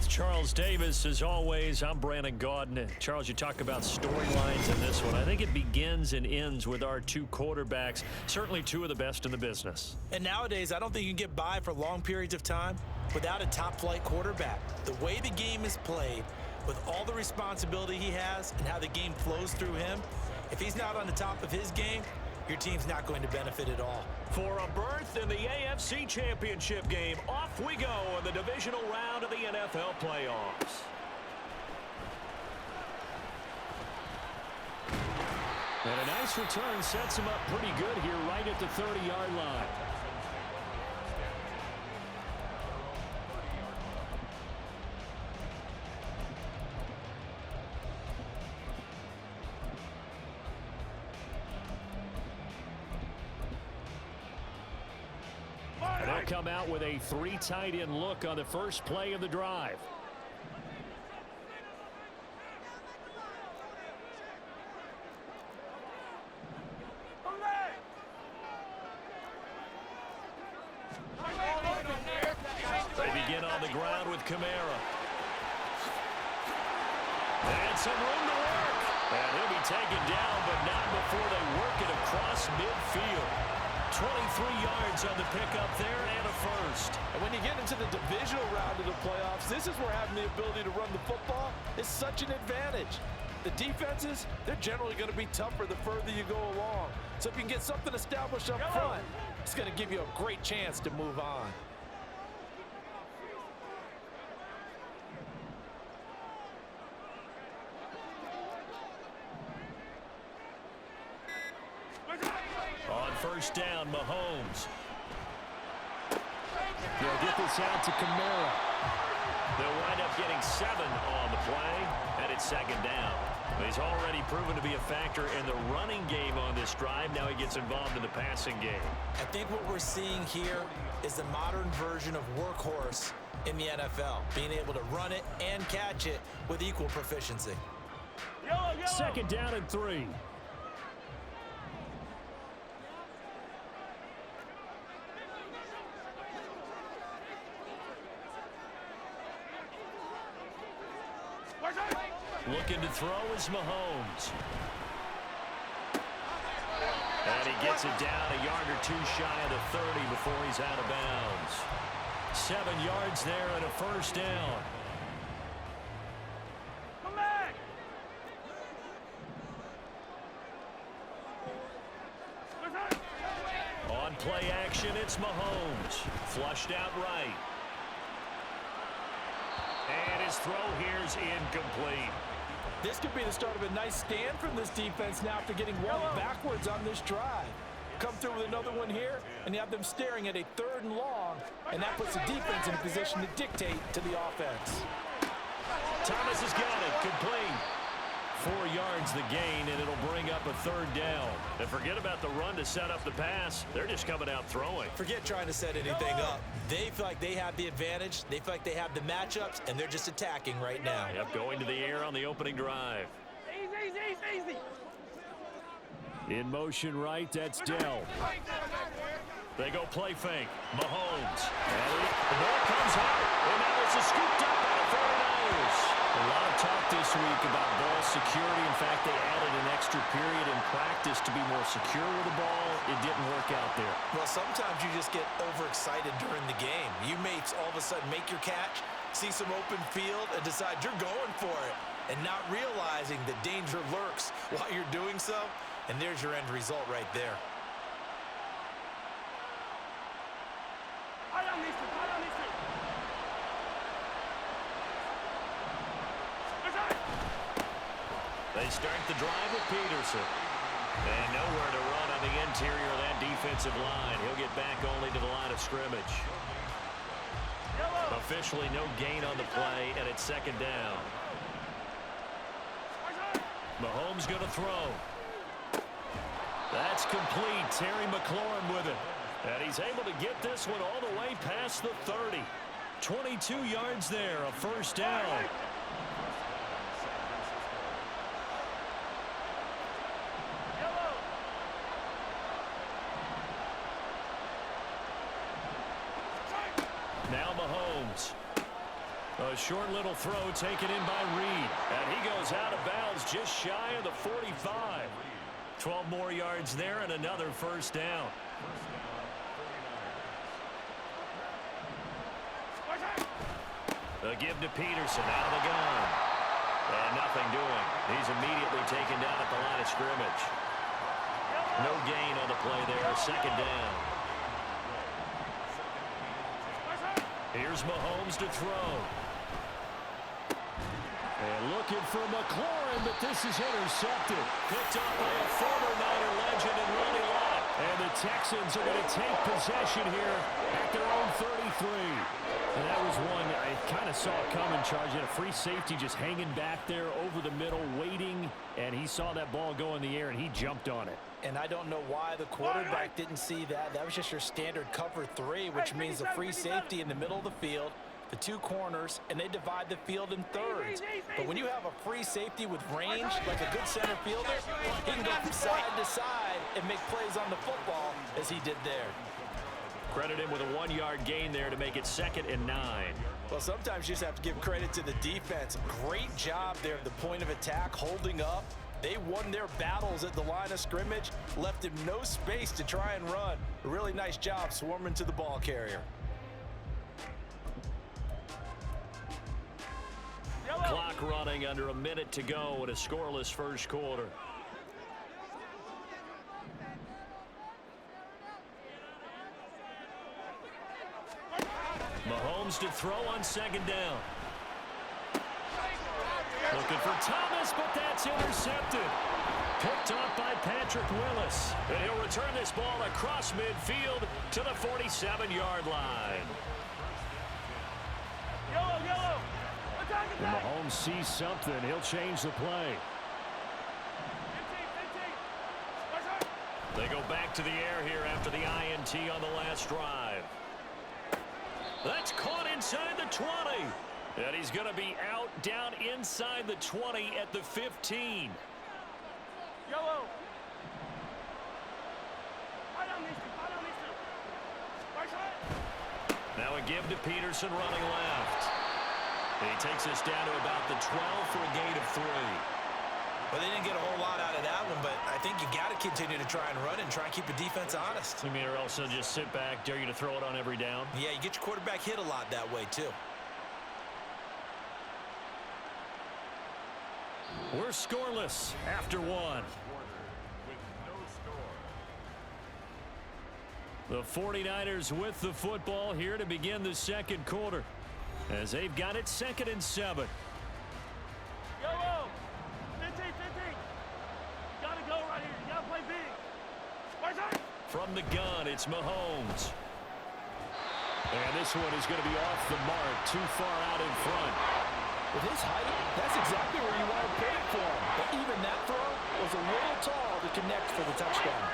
with Charles Davis. As always, I'm Brandon Gaudin. Charles, you talk about storylines in this one. I think it begins and ends with our two quarterbacks, certainly two of the best in the business. And nowadays, I don't think you can get by for long periods of time without a top-flight quarterback. The way the game is played, with all the responsibility he has and how the game flows through him, if he's not on the top of his game, your team's not going to benefit at all. For a berth in the AFC Championship game, off we go in the divisional round of the NFL playoffs. And a nice return sets him up pretty good here right at the 30-yard line. And they'll come out with a three tight end look on the first play of the drive. They begin on the ground with Kamara. And some room to work. And he'll be taken down, but not before they work it across midfield. 23 yards on the pickup there and a first. And when you get into the divisional round of the playoffs, this is where having the ability to run the football is such an advantage. The defenses, they're generally going to be tougher the further you go along. So if you can get something established up front, it's going to give you a great chance to move on. On first down, Mahomes. They'll get this out to Kamara. They'll wind up getting 7 on the play, and it's second down. He's already proven to be a factor in the running game on this drive. Now he gets involved in the passing game. I think what we're seeing here is the modern version of workhorse in the NFL, being able to run it and catch it with equal proficiency. Second down and 3. Looking to throw is Mahomes. And he gets it down a yard or two shy of the 30 before he's out of bounds. 7 yards there and a first down. Come back. On play action, it's Mahomes. Flushed out right. And his throw here's incomplete. This could be the start of a nice stand from this defense now after getting walked backwards on this drive. Come through with another one here, and you have them staring at a 3rd and long, and that puts the defense in a position to dictate to the offense. Thomas has got it, complete. 4 yards the gain, and it'll bring up a 3rd down. And forget about the run to set up the pass. They're just coming out throwing. Forget trying to set anything up. They feel like they have the advantage. They feel like they have the matchups, and they're just attacking right now. Yep, going to the air on the opening drive. Easy. In motion right, that's Dell. They go play fake. Mahomes. And the ball comes out. And now it's a scooped up by the 49ers. A lot of talk this week about ball security. In fact, they added an extra period in practice to be more secure with the ball. It didn't work out there. Well, sometimes you just get overexcited during the game. You may all of a sudden make your catch, see some open field, and decide you're going for it, and not realizing that danger lurks while you're doing so. And there's your end result right there. They start the drive with Peterson. And nowhere to run on the interior of that defensive line. He'll get back only to the line of scrimmage. Officially no gain on the play, and it's second down. Mahomes going to throw. That's complete. Terry McLaurin with it. And he's able to get this one all the way past the 30. 22 yards there, a first down. Now Mahomes. A short little throw taken in by Reed. And he goes out of bounds just shy of the 45. 12 more yards there and another first down. A give to Peterson out of the gun. And nothing doing. He's immediately taken down at the line of scrimmage. No gain on the play there. Second down. Here's Mahomes to throw. And looking for McLaurin, but this is intercepted. Picked up by a former Niner legend in Ronnie Lott. And the Texans are going to take possession here at their own 33. And that was one I kind of saw coming, Charge. He had a free safety just hanging back there over the middle, waiting, and he saw that ball go in the air, and he jumped on it. And I don't know why the quarterback didn't see that. That was just your standard cover 3, which means the free safety in the middle of the field, the 2 corners, and they divide the field in thirds. But when you have a free safety with range, like a good center fielder, he can go from side to side and make plays on the football as he did there. Credit him with a 1-yard gain there to make it 2nd and 9. Well, sometimes you just have to give credit to the defense. Great job there at the point of attack, holding up. They won their battles at the line of scrimmage, left him no space to try and run. A really nice job swarming to the ball carrier. Clock running under a minute to go in a scoreless first quarter. Mahomes to throw on 2nd down. Looking for Thomas, but that's intercepted. Picked up by Patrick Willis. And he'll return this ball across midfield to the 47-yard line. When Mahomes sees something, he'll change the play. They go back to the air here after the INT on the last drive. That's caught inside the 20. And he's going to be out down inside the 20 at the 15. Yellow. Now a give to Peterson running left. And he takes us down to about the 12 for a gain of 3. Well, they didn't get a whole lot out of that one, but I think you got to continue to try and run and try and keep the defense honest. You mean, or else they'll just sit back, dare you to throw it on every down? Yeah, you get your quarterback hit a lot that way, too. We're scoreless after 1. The 49ers with the football here to begin the second quarter, as they've got it 2nd and 7. Yellow. 15. You gotta go right here. You gotta play big. From the gun, it's Mahomes. And this one is going to be off the mark, too far out in front. With his height, that's exactly where you want to put it for him. But even that throw was a little tall to connect for the touchdown.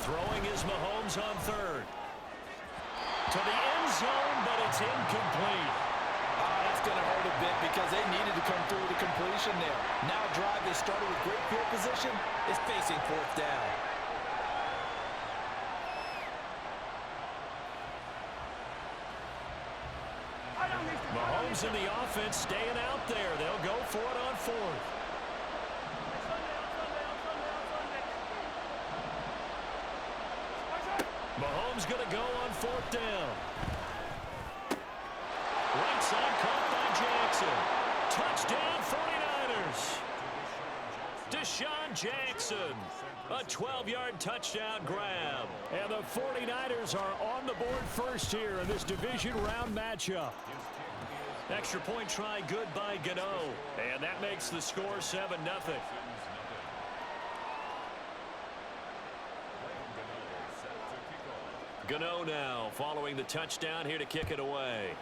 Throwing is Mahomes on 3rd. To the end zone, but it's incomplete. That's going to hurt a bit because they needed to come through with a completion there. Now a drive they started with great field position is facing 4th down. Mahomes and the offense staying out there. They'll go for it on 4th. Mahomes going to go on 4th down. Right side caught by Jackson. Touchdown 49ers. Deshaun Jackson. A 12-yard touchdown grab. And the 49ers are on the board first here in this division round matchup. Extra point try good by Gano. And that makes the score 7-0. Gano now following the touchdown here to kick it away.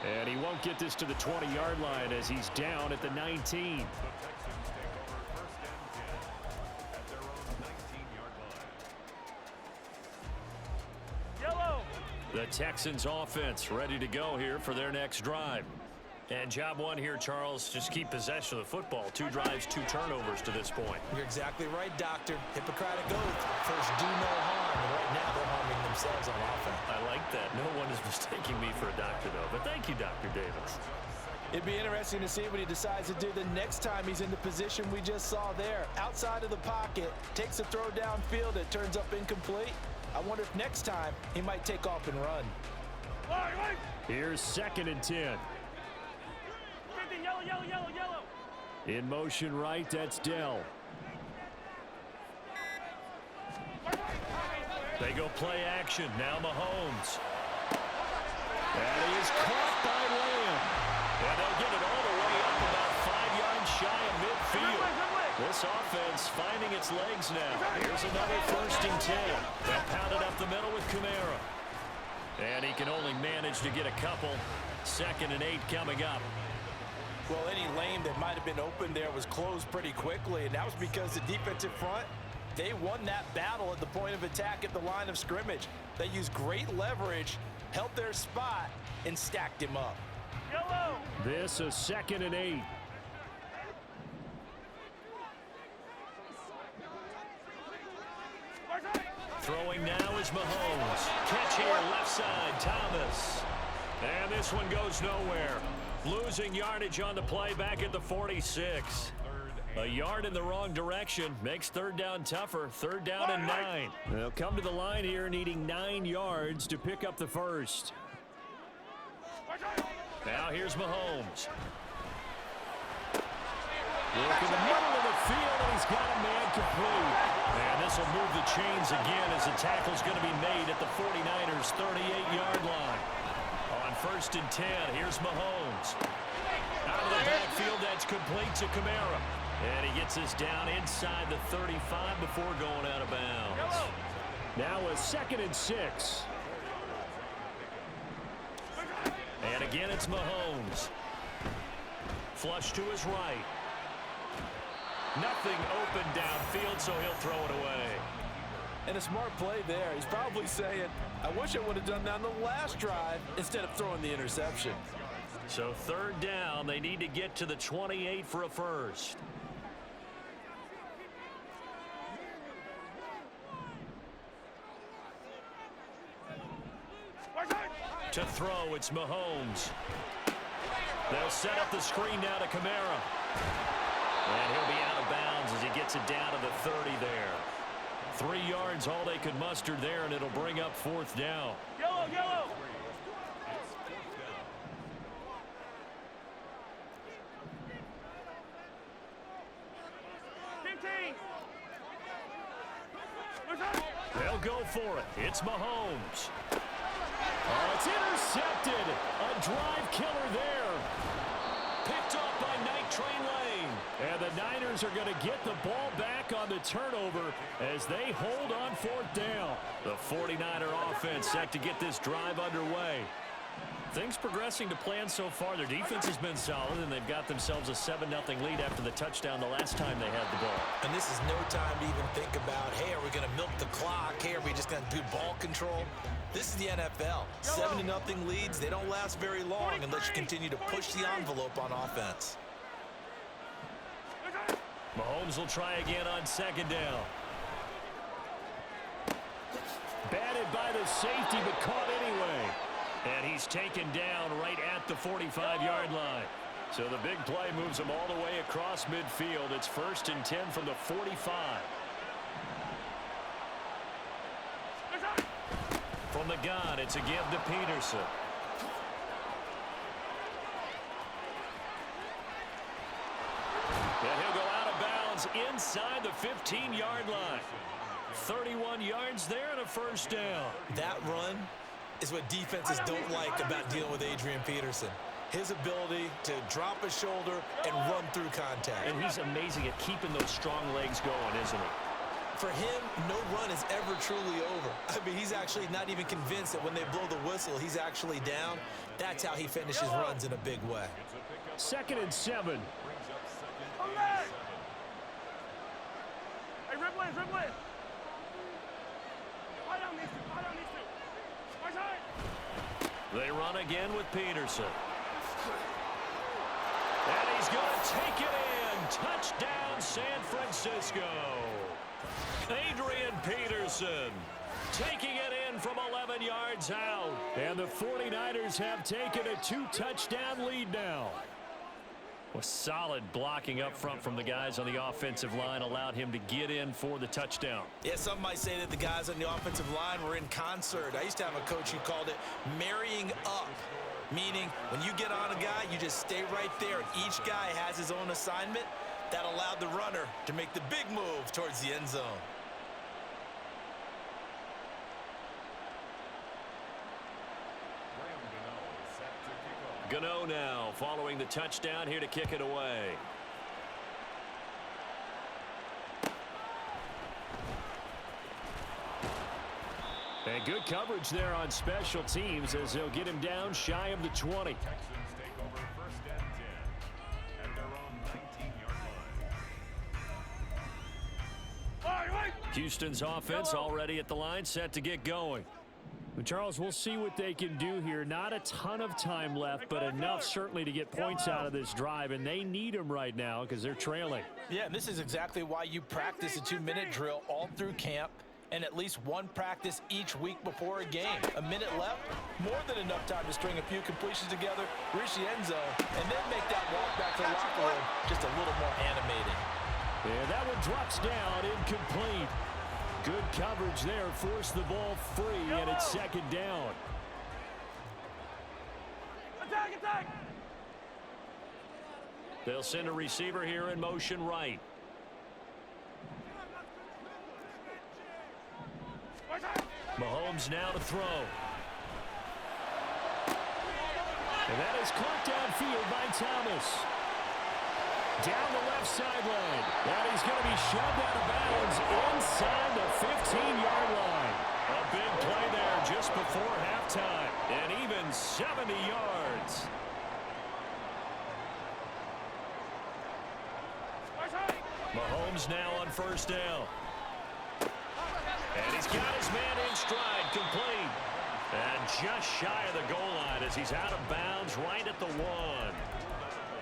And he won't get this to the 20-yard line as he's down at the 19. The Texans offense ready to go here for their next drive. And job one here, Charles, just keep possession of the football. 2 drives, 2 turnovers to this point. You're exactly right, Doctor. Hippocratic oath. First, do no harm. And right now, they're harming themselves on offense. I like that. No one is mistaking me for a doctor, though. But thank you, Dr. Davis. It'd be interesting to see what he decides to do the next time he's in the position we just saw there. Outside of the pocket, takes a throw downfield, it turns up incomplete. I wonder if next time he might take off and run. Here's 2nd and 10. Yellow, yellow, yellow, yellow. In motion right, that's Dell. They go play action. Now Mahomes. And he is caught by Lamb. And they'll get it all the way up about 5 yards shy of midfield. This offense finding its legs now. Here's another 1st and 10. They'll pound it up the middle with Kamara. And he can only manage to get a couple. 2nd and 8 coming up. Well, any lane that might have been open there was closed pretty quickly, and that was because the defensive front, they won that battle at the point of attack at the line of scrimmage. They used great leverage, held their spot, and stacked him up. Yellow. This is 2nd and 8. Throwing now is Mahomes. Catch here, left side, Thomas. And this one goes nowhere. Losing yardage on the play back at the 46. A yard in the wrong direction makes 3rd down tougher. 3rd down and 9. They'll come to the line here needing 9 yards to pick up the first. Now here's Mahomes. Look in the middle of the field, and he's got a man complete. And this will move the chains again as the tackle's going to be made at the 49ers' 38-yard line. On 1st and 10, here's Mahomes. Out of the backfield, that's complete to Kamara. And he gets this down inside the 35 before going out of bounds. Now a 2nd and 6. And again, it's Mahomes. Flush to his right. Nothing open downfield, so he'll throw it away. And a smart play there. He's probably saying, I wish I would have done that on the last drive instead of throwing the interception. So 3rd down, they need to get to the 28 for a first. To throw, it's Mahomes. They'll set up the screen now to Kamara. And he'll be out of bounds as he gets it down to the 30 there. 3 yards, all they could muster there, and it'll bring up 4th down. Yellow, yellow. They'll go for it. It's Mahomes. Oh, it's intercepted. A drive killer there. Picked off by Night Train Lane. And the Niners are going to get the ball back on the turnover as they hold on 4th down. The 49er offense set to get this drive underway. Things progressing to plan so far. Their defense has been solid, and they've got themselves a 7-0 lead after the touchdown the last time they had the ball. And this is no time to even think about, hey, are we going to milk the clock? Hey, are we just going to do ball control? This is the NFL. 7-0 leads, they don't last very long unless you continue to push the envelope on offense. Mahomes will try again on 2nd down. Batted by the safety, but caught anyway. And he's taken down right at the 45-yard line. So the big play moves him all the way across midfield. It's 1st and 10 from the 45. From the gun, it's a give to Peterson. And he'll go out of bounds inside the 15-yard line. 31 yards there and a 1st down. That run is what defenses don't like about dealing with Adrian Peterson. His ability to drop a shoulder and run through contact. And he's amazing at keeping those strong legs going, isn't he? For him, no run is ever truly over. I mean, he's actually not even convinced that when they blow the whistle, he's actually down. That's how he finishes runs in a big way. 2nd and 7. Hey, Ripley, Ripley. Lie down, these two. Lie down, these two. My time. They run again with Peterson. And he's going to take it in. Touchdown, San Francisco. Adrian Peterson taking it in from 11 yards out. And the 49ers have taken a 2-touchdown lead now. Well, solid blocking up front from the guys on the offensive line allowed him to get in for the touchdown. Yeah, some might say that the guys on the offensive line were in concert. I used to have a coach who called it marrying up, meaning when you get on a guy, you just stay right there. Each guy has his own assignment. That allowed the runner to make the big move towards the end zone. Gano now following the touchdown here to kick it away. And good coverage there on special teams as they'll get him down shy of the 20. Texans take over first and 10 at their own 19-yard line. Houston's offense already at the line, set to get going. Charles, we'll see what they can do here. Not a ton of time left, but enough certainly to get points out of this drive, and they need them right now because they're trailing. Yeah, and this is exactly why you practice a 2-minute drill all through camp and at least one practice each week before a game. A minute left, more than enough time to string a few completions together, reach the end zone, and then make that walk back to the locker room just a little more animated. Yeah, that one drops down, incomplete. Good coverage there, forced the ball free, and it's second down. Attack, attack! They'll send a receiver here in motion right. Mahomes now to throw. And that is caught downfield by Thomas. Down the left sideline. And he's going to be shoved out of bounds inside the 15-yard line. A big play there just before halftime. And even 70 yards. Mahomes now on first down. And he's got his man in stride, complete. And just shy of the goal line as he's out of bounds right at the 1.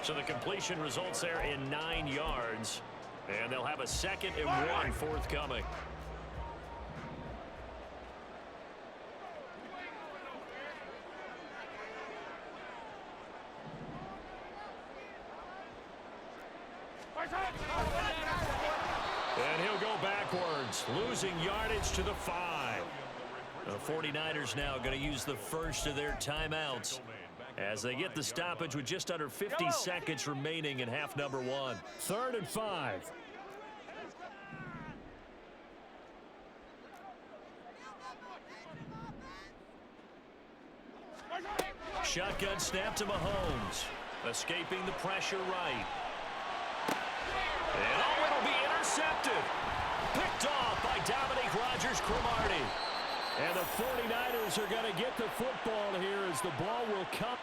So the completion results there in 9 yards. And they'll have a 2nd and 1 forthcoming. And he'll go backwards, losing yardage to the 5. The 49ers now going to use the first of their timeouts as they get the stoppage with just under 50 seconds remaining in half number 1. 3rd and 5. Shotgun snap to Mahomes, escaping the pressure right. And oh, it'll be intercepted. Picked off by Dominique Rodgers-Cromartie. And the 49ers are going to get the football here as the ball will come.